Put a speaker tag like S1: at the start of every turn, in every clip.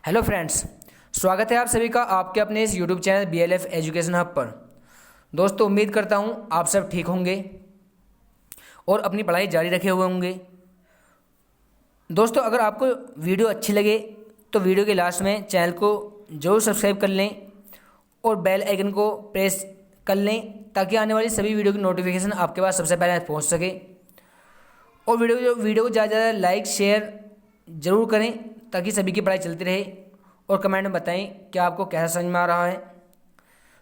S1: Hello friends, स्वागत है आप सभी का आपके अपने इस YouTube channel BLF education hub पर। दोस्तों, उम्मीद करता हूँ आप सब ठीक होंगे और अपनी पढ़ाई जारी रखे हुए होंगे। दोस्तों, अगर आपको वीडियो अच्छी लगे तो वीडियो के लास्ट में चैनल को जरूर सब्सक्राइब कर लें और बेल आइकन को प्रेस कर लें ताकि आने वाली सभी वीडियो की नोटिफिकेशन आपके पास सबसे पहले पहुँच सके। और वीडियो को ज़्यादा से ज़्यादा लाइक शेयर ज़रूर करें ताकि सभी की पढ़ाई चलती रहे। और कमेंट में बताएं कि आपको कैसा समझ में आ रहा है।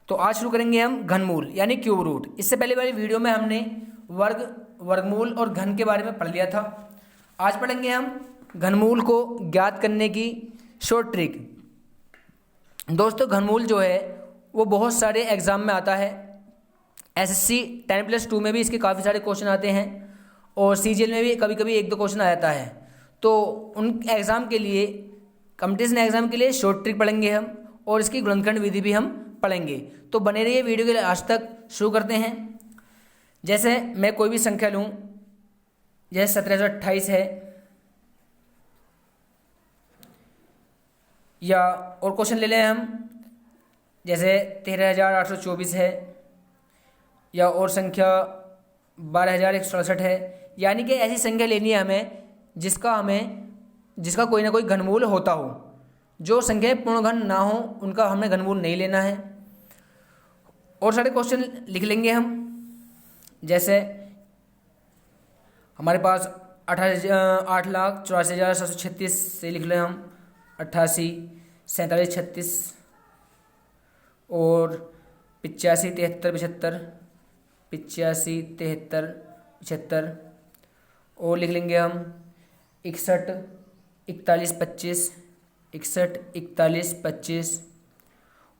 S1: तो आज शुरू करेंगे हम घनमूल यानी क्यूब रूट। इससे पहले वाली वीडियो में हमने वर्गमूल और घन के बारे में पढ़ लिया था। आज पढ़ेंगे हम घनमूल को ज्ञात करने की शॉर्ट ट्रिक। दोस्तों, घनमूल जो है वो बहुत सारे एग्जाम में आता है। SSC 10+2 में भी इसके काफ़ी सारे क्वेश्चन आते हैं और CGL में भी कभी कभी एक दो क्वेश्चन आ जाता है। तो उन एग्ज़ाम के लिए, कंपटीशन एग्जाम के लिए शॉर्ट ट्रिक पढ़ेंगे हम और इसकी गुणनखंड विधि भी हम पढ़ेंगे। तो बने रहिए वीडियो के लास्ट तक। शुरू करते हैं। जैसे मैं कोई भी संख्या लूँ, जैसे 1728 है, या और क्वेश्चन ले लें हम, जैसे 13,824 है, या और संख्या 12,167 है। यानी कि ऐसी संख्या लेनी है हमें जिसका कोई ना कोई घनमूल होता हो। जो संख्याएं पूर्ण घन ना हो उनका हमें घनमूल नहीं लेना है। और सारे क्वेश्चन लिख लेंगे हम। जैसे हमारे पास 8,84,736 से लिख लें हम 88, 47, 36 और 85, 73, 75, 85, 73, 75 और लिख लेंगे हम 61, 41, 25, 61, 41, 25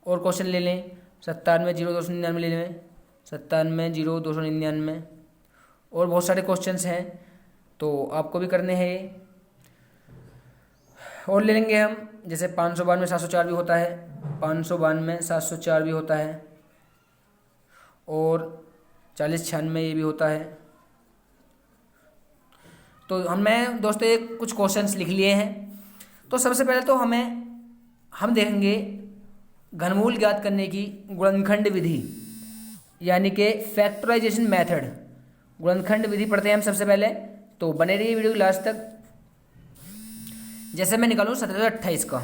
S1: और क्वेश्चन ले लें 97,0299 ले लें 97,0299 और बहुत सारे क्वेश्चंस हैं तो आपको भी करने हैं। और ले लेंगे हम, जैसे 592 704 भी होता है, 592 704 भी होता है और 4096 ये भी होता है। तो मैं दोस्तों कुछ क्वेश्चंस लिख लिए हैं। तो सबसे पहले तो हम देखेंगे घनमूल ज्ञात करने की गुणनखंड विधि यानी कि फैक्टराइजेशन मेथड। गुणनखंड विधि पढ़ते हैं हम सबसे पहले। तो बने रहिए वीडियो के लास्ट तक। जैसे मैं निकालूँ 1728 का,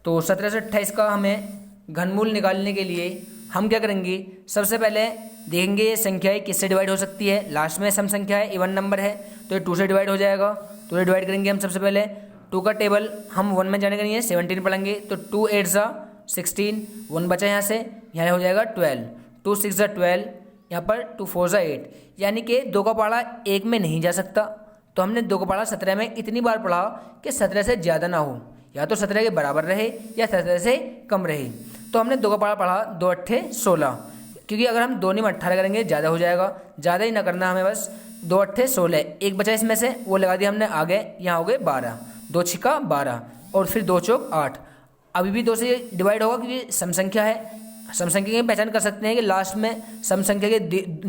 S1: तो 1728 का हमें घनमूल निकालने के लिए हम क्या करेंगे, सबसे पहले देखेंगे ये संख्याएं किससे डिवाइड हो सकती है। लास्ट में सम संख्या है, इवन नंबर है, तो ये 2 से डिवाइड हो जाएगा। तो ये डिवाइड करेंगे हम सबसे पहले। 2 का टेबल हम 1 में जाने का नहीं है, 17 पढ़ेंगे। तो 2 8 ज़ा 16, 1 बचा यहाँ से, यहाँ हो जाएगा 12, 2 6 ज़ा 12, यहाँ पर 2 4 ज़ा 8। यानी कि 2 का पहाड़ा 1 में नहीं जा सकता। तो हमने 2 का पहाड़ा 17 में इतनी बार पढ़ा कि 17 से ज़्यादा ना हो, या तो 17 के बराबर रहे या 17 से कम रहे। तो हमने 2 का पहाड़ा पढ़ा 2 8 16, क्योंकि अगर हम 2 में 18 करेंगे ज़्यादा हो जाएगा। ज़्यादा ही ना करना हमें, बस 2 8 16। एक बचा इसमें से, वो लगा दिया हमने आगे, यहाँ हो गए 12, 2 6 12 और फिर 2 चौक 8। अभी भी 2 से डिवाइड होगा क्योंकि सम संख्या है। सम संख्या की पहचान कर सकते हैं कि लास्ट में सम संख्या के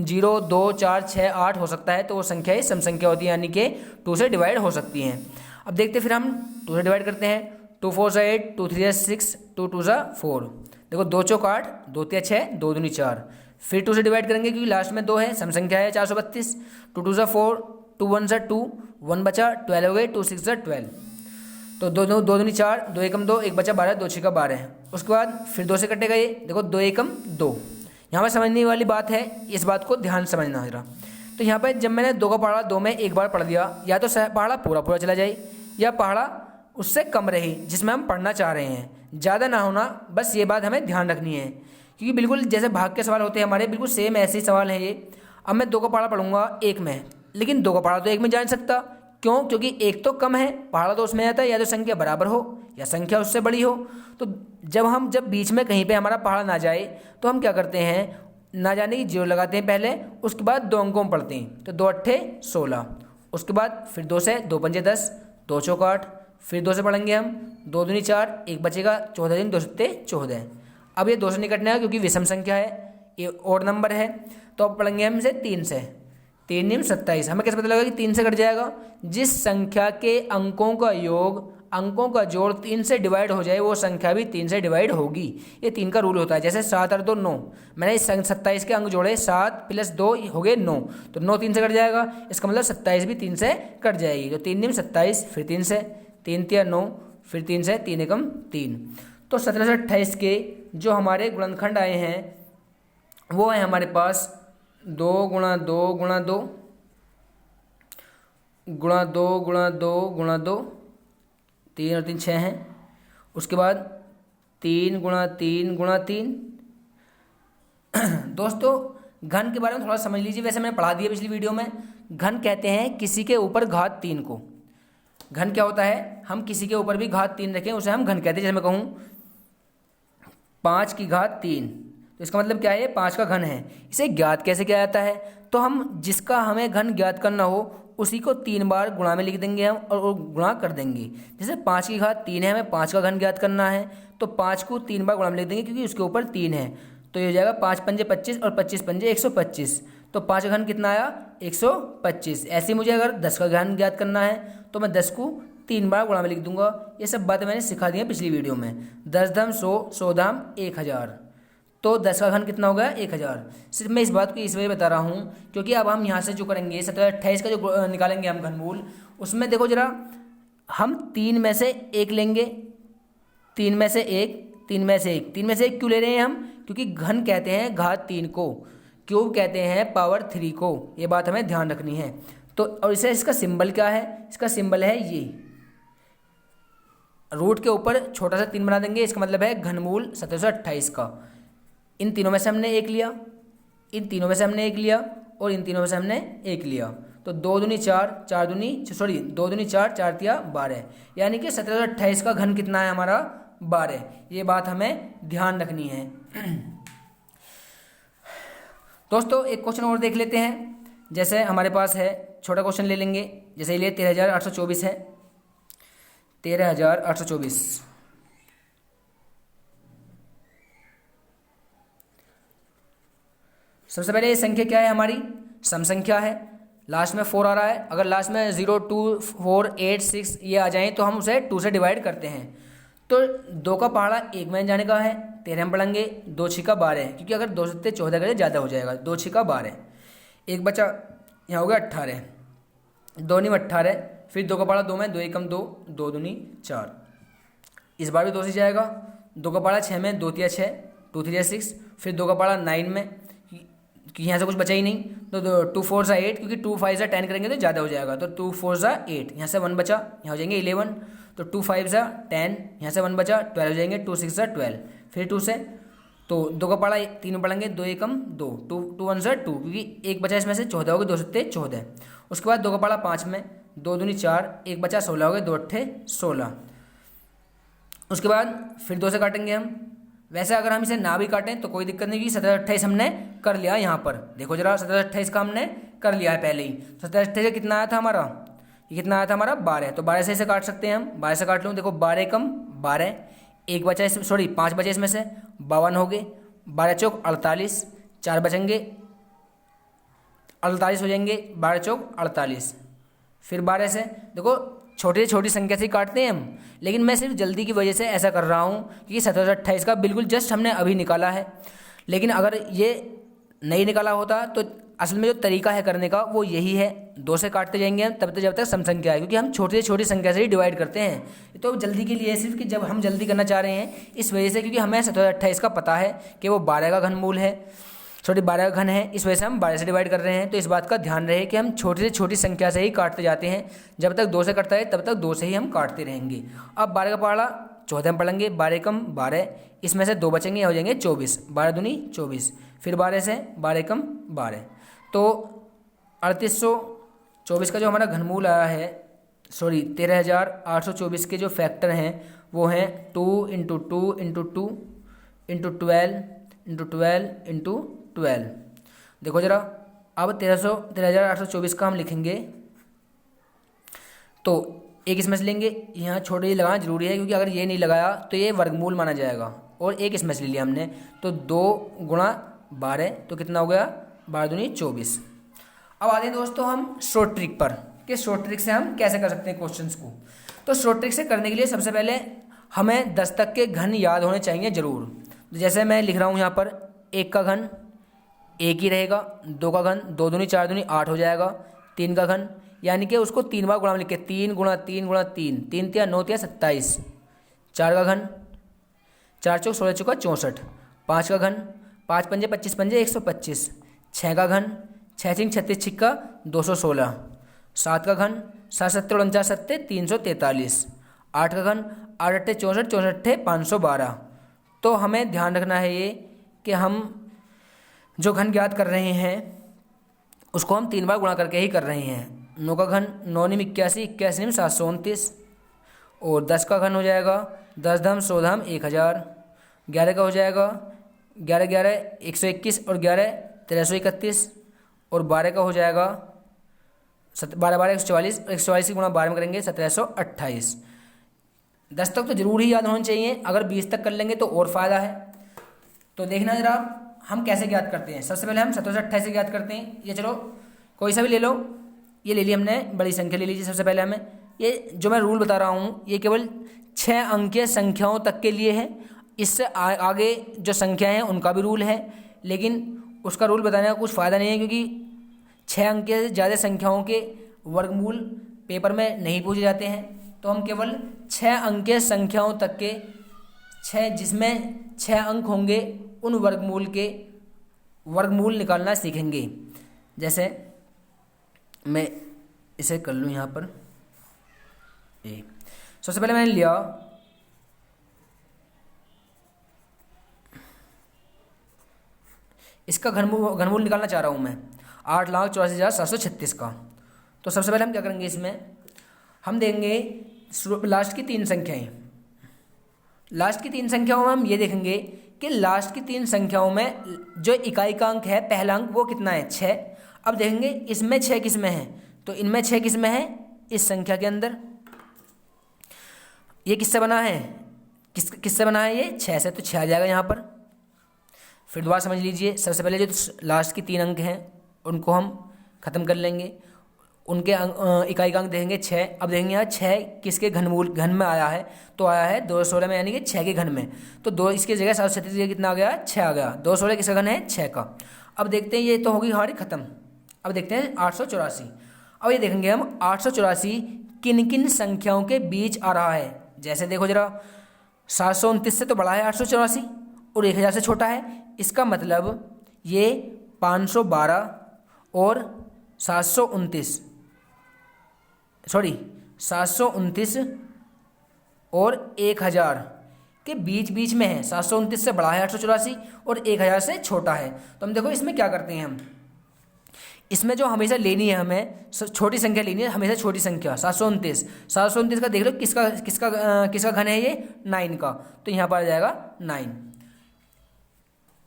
S1: 0 2 4 6 8 हो सकता है, तो वो संख्याएं सम संख्या होती है, यानी कि 2 से डिवाइड हो सकती हैं। अब देखते फिर हम 2 से डिवाइड करते हैं। 2 4 ज़ा 8, 2 3 ज़ा 6, 2 2 ज़ा 4। देखो 2 चौक 8, 2 3 6, 2 दूनी 4। फिर 2 से डिवाइड करेंगे क्योंकि लास्ट में 2 है, सम संख्या है 432। 2 2 ज़ा 4, 2 1 ज़ा 2, 1 बचा, 12 हो गए, 2 6 ज़ा 12। तो 2 2 दूनी 4, 2 एकम 2, 1 बचा 12, 2 6 का 12 है। उसके बाद फिर 2 से कटेगा ये, देखो 2 एकम 2। यहाँ पर समझने वाली बात है, इस बात को ध्यान से समझना जरा। तो यहाँ पर जब मैंने 2 का पहाड़ा 2 में एक बार पढ़ दिया, या तो पहाड़ा पूरा पूरा चला जाए या पहाड़ा उससे कम रहे जिसमें हम पढ़ना चाह रहे हैं, ज़्यादा ना होना। बस ये बात हमें ध्यान रखनी है, क्योंकि बिल्कुल जैसे भाग के सवाल होते हैं हमारे, बिल्कुल सेम ऐसे ही सवाल है ये। अब मैं 2 का पहाड़ा पढ़ूंगा 1 में, लेकिन 2 का पहाड़ा तो 1 में जा नहीं सकता। क्यों? क्योंकि 1 तो कम है, पहाड़ा तो उसमें आता है, या तो संख्या बराबर हो या संख्या उससे बड़ी हो। तो जब बीच में कहीं पे हमारा पहाड़ा ना जाए तो हम क्या करते हैं, ना जाने की 0 लगाते हैं पहले, उसके बाद 2 अंकों में पढ़ते हैं। तो 2 8 16, उसके बाद फिर 2 से 2 पंजे 10, 2 चौक 8, फिर 2 से पढ़ेंगे हम, 2 दूनी 4, 1 बचेगा, 14 दिन 2 सत्ते 14। अब ये 2 से नहीं कटना है क्योंकि विषम संख्या है, ये और नंबर है। तो अब पढ़ेंगे हम इसे 3 से, 3 निम 27। हमें कैसे पता लगा कि 3 से कट जाएगा? जिस संख्या के अंकों का योग अंकों का जोड़ 3 से डिवाइड हो जाए वो संख्या भी 3 से डिवाइड होगी। ये 3 का रूल होता है। जैसे 7 और 2 9, मैंने इस 27 के अंक जोड़े, 7 + 2 हो गए 9, तो 9 3 से कट जाएगा, इसका मतलब 27 भी 3 से कट जाएगी। तो 3 दूनी 27, फिर 3 से, 3 तिया 9, फिर 3 से, 3 एकम 3। तो 1728 के जो हमारे गुणनखंड आए हैं वो है हमारे पास 2 × 2 × 2 गुणा 2 × 2 × 2, 3 और 3 6 हैं। उसके बाद 3 × 3 × 3। दोस्तों घन के बारे में थोड़ा समझ लीजिए, वैसे मैंने पढ़ा दिया पिछली वीडियो में। घन कहते हैं किसी के ऊपर घात 3 को। घन क्या होता है, हम किसी के ऊपर भी घात 3 रखें उसे हम घन कहते हैं। जैसे मैं कहूँ 5 की घात 3, तो इसका मतलब क्या है, 5 का घन है। इसे ज्ञात कैसे किया जाता है, तो हम जिसका हमें घन ज्ञात करना हो उसी को 3 बार गुणा में लिख देंगे हम और वो गुणा कर देंगे। जैसे 5 की घात 3 है, हमें 5 का घन ज्ञात करना है, तो 5 को 3 बार गुणा में लिख देंगे क्योंकि उसके ऊपर 3 है। तो ये हो जाएगा 5 पंजे 25 और 25 पंजे 125। तो 5 का घन कितना आया, 125। ऐसे ही मुझे अगर 10 का घन ज्ञात करना है तो मैं 10 को 3 बार गुणा में लिख दूंगा। ये सब बातें मैंने सिखा दी हैं पिछली वीडियो में। 10 धाम 100, 100 धाम 1000, तो 10 का घन कितना हो गया, 1000। सिर्फ मैं इस बात को इस वजह बता रहा हूँ क्योंकि अब हम यहाँ से जो करेंगे 1728 का जो निकालेंगे हम घनमूल, उसमें देखो जरा, हम 3 में से 1 लेंगे, 3 में से 1, 3 में से 1, 3 में से 1 क्यों ले रहे हैं हम, क्योंकि घन कहते हैं घात 3 को, क्यूब कहते हैं पावर 3 को। ये बात हमें ध्यान रखनी है। तो और इसे इसका सिंबल क्या है, इसका सिंबल है ये, रूट के ऊपर छोटा सा 3 बना देंगे, इसका मतलब है घनमूल 1728 का। इन तीनों में से हमने 1 लिया, इन तीनों में से हमने 1 लिया और इन तीनों में से हमने 1 लिया। तो 2 दूनी 4, 4 दूनी 4, 4 तिया 12, यानी कि 1728 का घन कितना है हमारा, 12। ये बात हमें ध्यान रखनी है। दोस्तों एक क्वेश्चन और देख लेते हैं। जैसे हमारे पास है, छोटा क्वेश्चन ले लेंगे, जैसे ये 13824 है, 13824। सबसे पहले ये संख्या क्या है हमारी, सम संख्या है, लास्ट में 4 आ रहा है। अगर लास्ट में 0 2 4 8 6 ये आ जाएं तो हम उसे 2 से डिवाइड करते हैं। तो 2 का पहाड़ा 1 में जाने का है, 13 हम पढ़ेंगे, 2 6 12, क्योंकि अगर 2 से 14 करें ज़्यादा हो जाएगा, 2 6 12, एक बचा यहाँ हो गया 18, 2 9 18, फिर 2 का पहाड़ा 2 में, 2 1 2, 2 दूनी 4, इस बार भी 2 से जाएगा। 2 का पहाड़ा 6 में, 2 तिया 6, 2 3 6, फिर 2 का पहाड़ा 9 में, कि यहाँ से कुछ बचा ही नहीं, तो 2 4 सा 8, क्योंकि 2 5 सा 10 करेंगे तो ज़्यादा हो जाएगा, तो 2 4 सा 8, यहाँ से 1 बचा, यहाँ हो जाएंगे 11, तो 2 5 सा 10, यहाँ से 1 बचा 12 हो जाएंगे, 2 6 सा 12, फिर 2 से, तो 2 का पढ़ा 3 में पढ़ेंगे, 2 1 2, 2 1 सा 2, क्योंकि एक बचा इसमें से 14 हो गए, 2 7 14। उसके बाद 2 का पढ़ा 5 में, 2 दूनी 4, एक बचा 16 हो गए, 2 8 16। उसके बाद फिर 2 से काटेंगे हम। वैसे अगर हम इसे ना भी काटें तो कोई दिक्कत नहीं, क्योंकि 1728 हमने कर लिया यहाँ पर, देखो जरा 1728 का हमने कर लिया है पहले ही। 1728 से कितना आया था हमारा, ये कितना आया था हमारा 12, तो 12 से इसे काट सकते हैं हम, 12 से काट लूँ, देखो 12 कम 12, एक बचा इसमें, सॉरी 5 बचे इसमें से, 52 हो गए, 12 चौक 48, 4 बचेंगे 48 हो जाएंगे, 12 चौक 48, फिर 12 से देखो छोटी छोटी संख्या से ही काटते हैं हम, लेकिन मैं सिर्फ जल्दी की वजह से ऐसा कर रहा हूँ क्योंकि 1728 का बिल्कुल जस्ट हमने अभी निकाला है। लेकिन अगर ये नहीं निकाला होता तो असल में जो तरीका है करने का वो यही है, 2 से काटते जाएंगे हम तब तक जब तक सम संख्या है, क्योंकि हम छोटी छोटी संख्या से ही डिवाइड करते हैं। तो जल्दी के लिए सिर्फ कि जब हम जल्दी करना चाह रहे हैं इस वजह से, क्योंकि हमें 1728 का पता है कि वो 12 का घनमूल है, छोटी 12 का घन है, इस वजह से हम 12 से डिवाइड कर रहे हैं। तो इस बात का ध्यान रहे कि हम छोटी से छोटी संख्या से ही काटते जाते हैं, जब तक 2 से कटता है तब तक 2 से ही हम काटते रहेंगे। अब 12 का पहाड़ा 14 में पढ़ेंगे, 12 कम 12, इसमें से 2 बचेंगे, हो जाएंगे 24, 12 दूनी 24, फिर 12 से 12 कम 12, तो 3824 का जो हमारा घनमूल आया है, सॉरी 13824 के जो फैक्टर हैं वो हैं 2 × 2 × 2 × 12 × 12 × 12। देखो जरा, अब 13824 का हम लिखेंगे तो एक इसमें से लेंगे, यहाँ छोटे ही लगाना जरूरी है क्योंकि अगर ये नहीं लगाया तो ये वर्गमूल माना जाएगा, और एक इसमें से ले लिया हमने, तो 2 × 12, तो कितना हो गया 12 दूनी 24। अब आते हैं दोस्तों हम शॉर्ट ट्रिक पर कि शॉर्ट ट्रिक से हम कैसे कर सकते हैं क्वेश्चंस को। तो शॉर्ट ट्रिक से करने के लिए सबसे पहले हमें 10 तक के घन याद होने चाहिए ज़रूर। तो जैसे मैं लिख रहा हूँ यहाँ पर, 1 का घन 1 ही रहेगा, 2 का घन 2 दूनी 4 दूनी 8 हो जाएगा, 3 का घन यानी कि उसको 3 बार गुणा में लिख के 3 गुणा 3 गुणा 3, 3 तिया 9 तिया 27, 4 का घन 4 चौक 16 चौका 64, 5 का घन 5 पंजे 25 पंजे 125, 6 का घन 6 छिंग 36 छिक्का 216, 7 का घन 7 सत्ते 49 सत्ते 343, 8 का घन 8 अट्ठे 64 64 अट्ठे 512। तो हमें ध्यान रखना है ये कि हम जो घन ज्ञात कर रहे हैं उसको हम 3 बार गुणा करके ही कर रहे हैं। 9 का घन 9 निम 81, 81 निम 729, और 10 का घन हो जाएगा 10 धम 100 धम 1000, 11 का हो जाएगा 11 11 121 और 11 1331, और 12 का हो जाएगा 12 12 144, 144 की गुणा 12 में करेंगे 1728। 10 तक तो जरूर ही याद होना चाहिए, अगर 20 तक कर लेंगे तो और फ़ायदा है। तो देखना जरा हम कैसे ज्ञात करते हैं। सबसे पहले हम 1728 से ज्ञात करते हैं। ये चलो कोई सा भी ले लो, ये ले ली हमने, बड़ी संख्या ले लीजिए। सबसे पहले हमें ये जो मैं रूल बता रहा हूँ ये केवल 6 अंकीय संख्याओं तक के लिए है। इससे आगे जो संख्या हैं उनका भी रूल है, लेकिन उसका रूल बताने का कुछ फ़ायदा नहीं है, क्योंकि 6 अंक से ज़्यादा संख्याओं के वर्गमूल पेपर में नहीं पूछे जाते हैं। तो हम केवल 6 अंकीय संख्याओं तक के 6 जिसमें 6 अंक होंगे उन वर्गमूल के वर्गमूल निकालना सीखेंगे। जैसे मैं इसे कर लूँ यहाँ पर ए। सबसे पहले मैंने लिया इसका घनमूल निकालना चाह रहा हूँ मैं 8,84,736 का। तो सबसे पहले हम क्या करेंगे, इसमें हम देंगे लास्ट की 3 संख्याएं। लास्ट की 3 संख्याओं में हम ये देखेंगे कि लास्ट की 3 संख्याओं में जो इकाई का अंक है, पहला अंक, वो कितना है, 6। अब देखेंगे इसमें 6 किस में है, तो इनमें 6 किस में है, इस संख्या के अंदर। ये किससे बना है, किससे बना है, ये 6 से, तो 6 आ जाएगा यहाँ पर। फिर दोबारा समझ लीजिए, सबसे पहले जो लास्ट की 3 अंक हैं उनको हम ख़त्म कर लेंगे, उनके इकाई का अंक देखेंगे 6। अब देखेंगे यहाँ 6 किसके घन में आया है, तो आया है 216 में, यानी कि 6 के घन में। तो 2 इसकी जगह 736 की कितना आ गया, 6 आ गया। 216 किसका घन है, 6 का। अब देखते हैं, ये तो होगी हमारी ख़त्म। अब देखते हैं 884। अब ये देखेंगे हम 884 किन किन संख्याओं के बीच आ रहा है। जैसे देखो जरा, 729 से तो बड़ा है 884 और 1000 से छोटा है। इसका मतलब ये 512 और 729 और 1000 के बीच में है। 729 से बड़ा है 884 और 1000 से छोटा है। तो हम देखो इसमें क्या करते हैं, हम इसमें जो हमेशा लेनी है, हमें छोटी संख्या लेनी है, हमेशा छोटी संख्या। 729 का देख लो किसका घन है, ये 9 का, तो यहाँ पर आ जाएगा 9।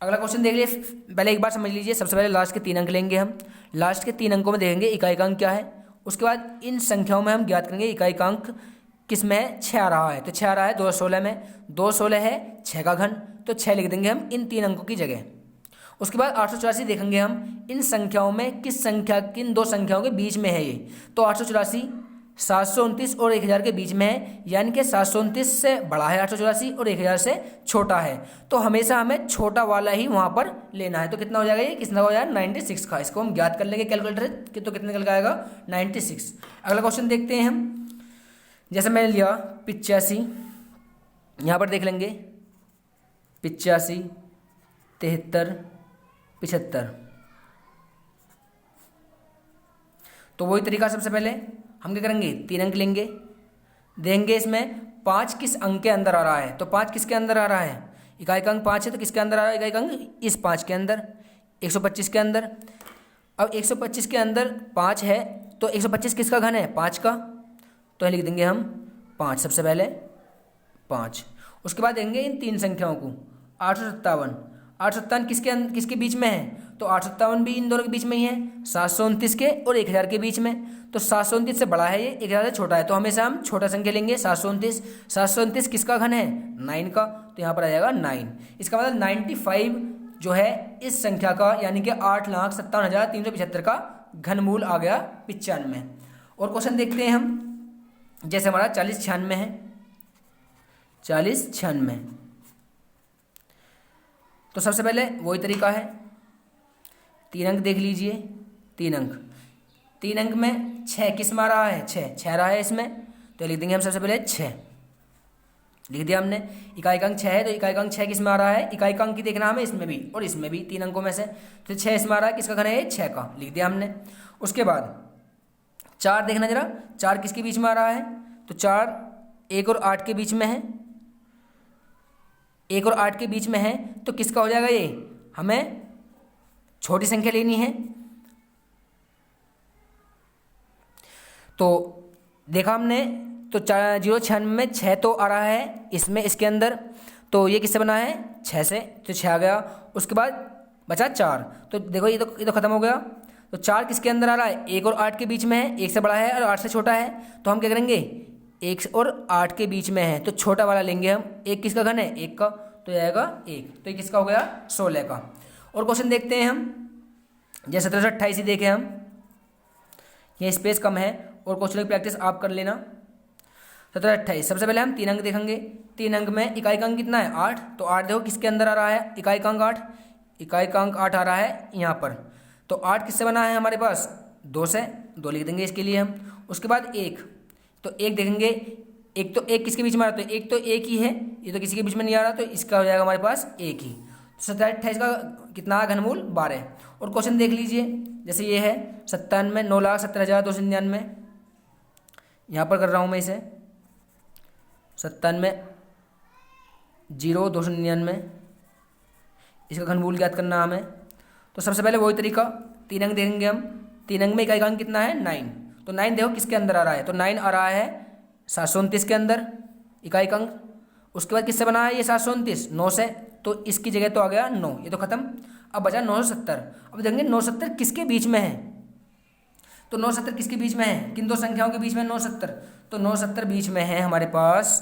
S1: अगला क्वेश्चन देख लिए, पहले एक बार समझ लीजिए। सबसे पहले लास्ट के 3 अंक लेंगे हम। लास्ट के 3 अंकों में देखेंगे इकाई का अंक क्या है। उसके बाद इन संख्याओं में हम ज्ञात करेंगे इकाई का अंक किस में है, 6 आ रहा है, तो 6 आ रहा है 216 में। 216 है 6 का घन, तो 6 लिख देंगे हम इन 3 अंकों की जगह। उसके बाद 884 देखेंगे हम इन संख्याओं में किन 2 संख्याओं के बीच में है ये। तो 884 729 और 1000 के बीच में है, यानी कि 729 से बड़ा है 884 और 1000 से छोटा है। तो हमेशा हमें छोटा वाला ही वहाँ पर लेना है। तो कितना हो जाएगा, ये कितना हो जाएगा, 96 का। इसको हम ज्ञात कर लेंगे कैलकुलेटर कि, तो कितने निकल आएगा, 96। अगला क्वेश्चन देखते हैं हम। जैसे मैंने लिया 85, यहाँ पर देख लेंगे 85, 73, 75। तो वही तरीका, सबसे पहले हम क्या करेंगे, 3 अंक लेंगे, देंगे इसमें 5 किस अंक के अंदर आ रहा है। तो 5 किसके अंदर आ रहा है, इकाई का अंक 5 है, तो किसके अंदर आ रहा है इकाई का अंक, इस 5 के अंदर, 125 के अंदर। अब 125 के अंदर 5 है, तो 125 किसका घन है, 5 का, तो लिख देंगे हम 5। सबसे पहले 5। उसके बाद देंगे इन 3 संख्याओं को, 857। 857 किसके बीच में है, तो 857 भी इन दोनों के बीच में ही है, 729 के और 1000 के बीच में। तो 729 से बड़ा है ये, 1000 से छोटा है, तो हमेशा हम छोटा संख्या लेंगे 729। 729 किसका घन है, 9 का, तो यहाँ पर आ जाएगा 9। इसका मतलब 95 जो है इस संख्या का, यानी कि 8,57,375 का घनमूल आ गया 95। और क्वेश्चन देखते हैं हम। जैसे हमारा 40 96 है, 40 96। तो सबसे पहले वही तरीका है, 3 अंक देख लीजिए, 3 अंक, 3 अंक में 6 किस में आ रहा है, 6 रहा है इसमें, तो लिख देंगे हम सबसे पहले 6 लिख दिया हमने। इकाई का अंक 6 है तो इकाई का अंक 6 किस में आ रहा है, इकाई का अंक की देखना हमें इसमें भी और इसमें भी, 3 अंकों में से, तो 6 इसमें आ रहा है, किसका घन है, 6 का, लिख दिया हमने। उसके बाद 4 देखना जरा, 4 किसके बीच में आ रहा है, तो 4 1 और 8 के बीच में है, 1 और 8 के बीच में है, तो किसका हो जाएगा ये, हमें छोटी संख्या लेनी है। तो देखा हमने, तो 096 में 6 तो आ रहा है इसमें, इसके अंदर, तो ये किससे बना है, 6 से, तो 6 आ गया। उसके बाद बचा 4, तो देखो ये तो खत्म हो गया। तो 4 किसके अंदर आ रहा है, 1 और 8 के बीच में है, 1 से बड़ा है और 8 से छोटा है, तो हम क्या करेंगे, 1 और 8 के बीच में है तो छोटा वाला लेंगे हम। 1 किसका घन है, 1 का, तो ये आएगा 1, तो ये किसका हो गया, 16 का। और क्वेश्चन देखते हैं हम, जैसे 1728 ही देखें हम, ये स्पेस कम है और क्वेश्चन की प्रैक्टिस आप कर लेना। 1728 सबसे पहले हम 3 अंक देखेंगे, 3 अंक में इकाई का अंक कितना है, 8, तो 8 देखो किसके अंदर आ रहा है, इकाई का अंक 8, इकाई का अंक 8 आ रहा है यहाँ पर, तो 8 किससे बना है हमारे पास, 2 से, 2 लिख देंगे इसके लिए हम। उसके बाद 1, तो 1 देखेंगे, एक तो 1 किसके बीच में आ रहा है, तो 1 तो 1 ही है, ये तो किसी के बीच में नहीं आ रहा, तो इसका हो जाएगा हमारे पास 1 ही। 1728 का कितना घनमूल, 12। और क्वेश्चन देख लीजिए, जैसे ये है 97 9,70,299, यहाँ पर कर रहा हूँ मैं इसे 97 0,299, इसका घनमूल ज्ञात करना हमें। तो सबसे पहले वही तरीका, 3 अंक देखेंगे हम, 3 अंक में इकाई का अंक कितना है, 9, तो 9 देखो किसके अंदर आ रहा है, तो 9 आ रहा है 729 के अंदर, इकाई का अंक। उसके बाद किससे बना है ये 729, 9 से, तो इसकी जगह तो आ गया 9, ये तो खत्म। अब बचा 970, अब देखेंगे 970 किसके बीच में है, तो 970 किसके बीच में है, किन दो संख्याओं के बीच में 970, तो 970 बीच में है हमारे पास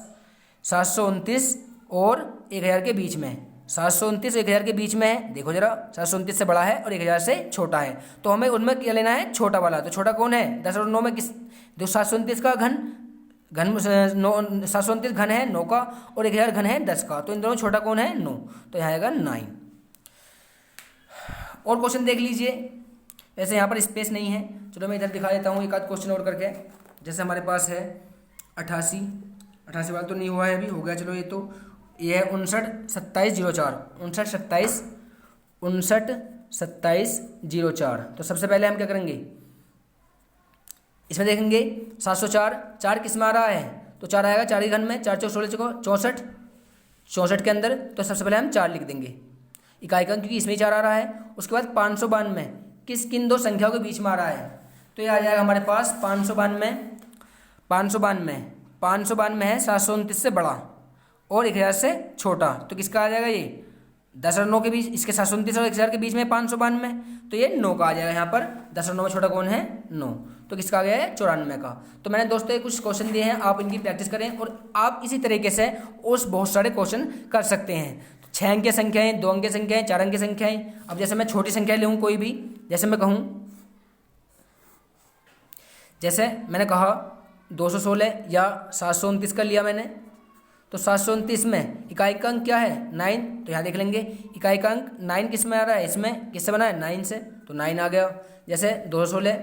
S1: 729 और 1000 के बीच में, 729 और 1000 के बीच में है। देखो जरा, 729 से बड़ा है और 1000 से छोटा है, तो हमें उनमें क्या लेना है, छोटा वाला। तो छोटा कौन है, 10 और 9 में किस, जो 729 का घन 729 घन है 9 का और 1000 घन है 10 का, तो इन दोनों छोटा कौन है, 9, तो यहाँ आएगा 9। और क्वेश्चन देख लीजिए, वैसे यहाँ पर स्पेस नहीं है, चलो मैं इधर दिखा देता हूँ एक आध क्वेश्चन और करके। जैसे हमारे पास है 88 वाला तो नहीं हुआ है अभी, हो गया, चलो ये है 59 27 04। तो सबसे पहले हम क्या करेंगे, इसमें देखेंगे 704, 4 किस में आ रहा है, तो 4 आएगा 4 के घन में, 4 चौक 16 64 के अंदर, तो सबसे पहले हम 4 लिख देंगे, इकाई का, क्योंकि इसमें ही 4 आ रहा है। उसके बाद 592 किन दो संख्याओं के बीच में आ रहा है, तो ये आ जाएगा हमारे पास 592 है 729 से बड़ा और 1000 से छोटा, तो किसका आ जाएगा ये 10 और 9 के बीच, इसके 729 और 1000 के बीच में 592, तो ये 9 का आ जाएगा यहाँ पर। 10 और 9 में छोटा कौन है, 9, तो किसका आ गया है 94 का। तो मैंने दोस्तों ये कुछ क्वेश्चन दिए हैं, आप इनकी प्रैक्टिस करें और आप इसी तरीके से उस बहुत सारे क्वेश्चन कर सकते हैं। 6 अंक की संख्याएं, 2 अंक की संख्याएं, 4 अंक की संख्याएं। अब जैसे मैं छोटी संख्या लूँ कोई भी, जैसे मैं कहूँ, जैसे मैंने कहा 216 या 729 का लिया मैंने, तो 729 में इकाई का अंक क्या है 9, तो यहाँ देख लेंगे इकाई का अंक 9 किस में आ रहा है, इसमें किससे बना है 9 से, तो 9 आ गया। जैसे 216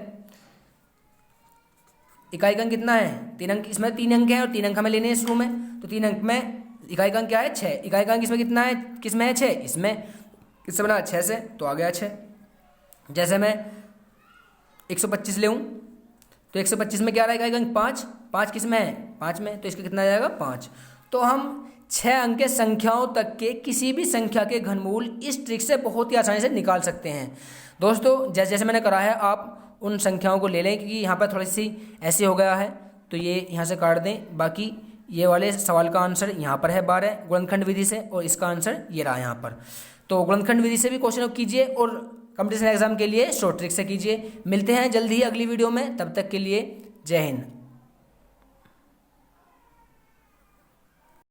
S1: इकाई का अंक कितना है 3 अंक, इसमें 3 अंक हैं और 3 अंक हमें लेने हैं शुरू में, तो 3 अंक में इकाई का अंक क्या है 6, इकाई का अंक इसमें कितना है, किसमें है 6, इसमें किससे बना 6 से, तो आ गया 6। जैसे मैं 125 ले तो 125 में क्या रहा है इकाई का अंक 5 किस में है 5 में, तो इसका कितना आ जाएगा 5। तो हम 6 अंक के संख्याओं तक के किसी भी संख्या के घनमूल इस ट्रिक से बहुत ही आसानी से निकाल सकते हैं। दोस्तों जैसे मैंने करा है आप उन संख्याओं को ले लें, क्योंकि यहाँ पर थोड़ी सी ऐसे हो गया है, तो ये यहाँ से काट दें। बाकी ये वाले सवाल का आंसर यहाँ पर है 12 गुणनखंड विधि से, और इसका आंसर ये रहा यहाँ पर। तो गुणनखंड विधि से भी क्वेश्चन कीजिए और कंपटीशन एग्जाम के लिए शॉर्ट ट्रिक से कीजिए। मिलते हैं जल्दी ही अगली वीडियो में, तब तक के लिए जय हिंद।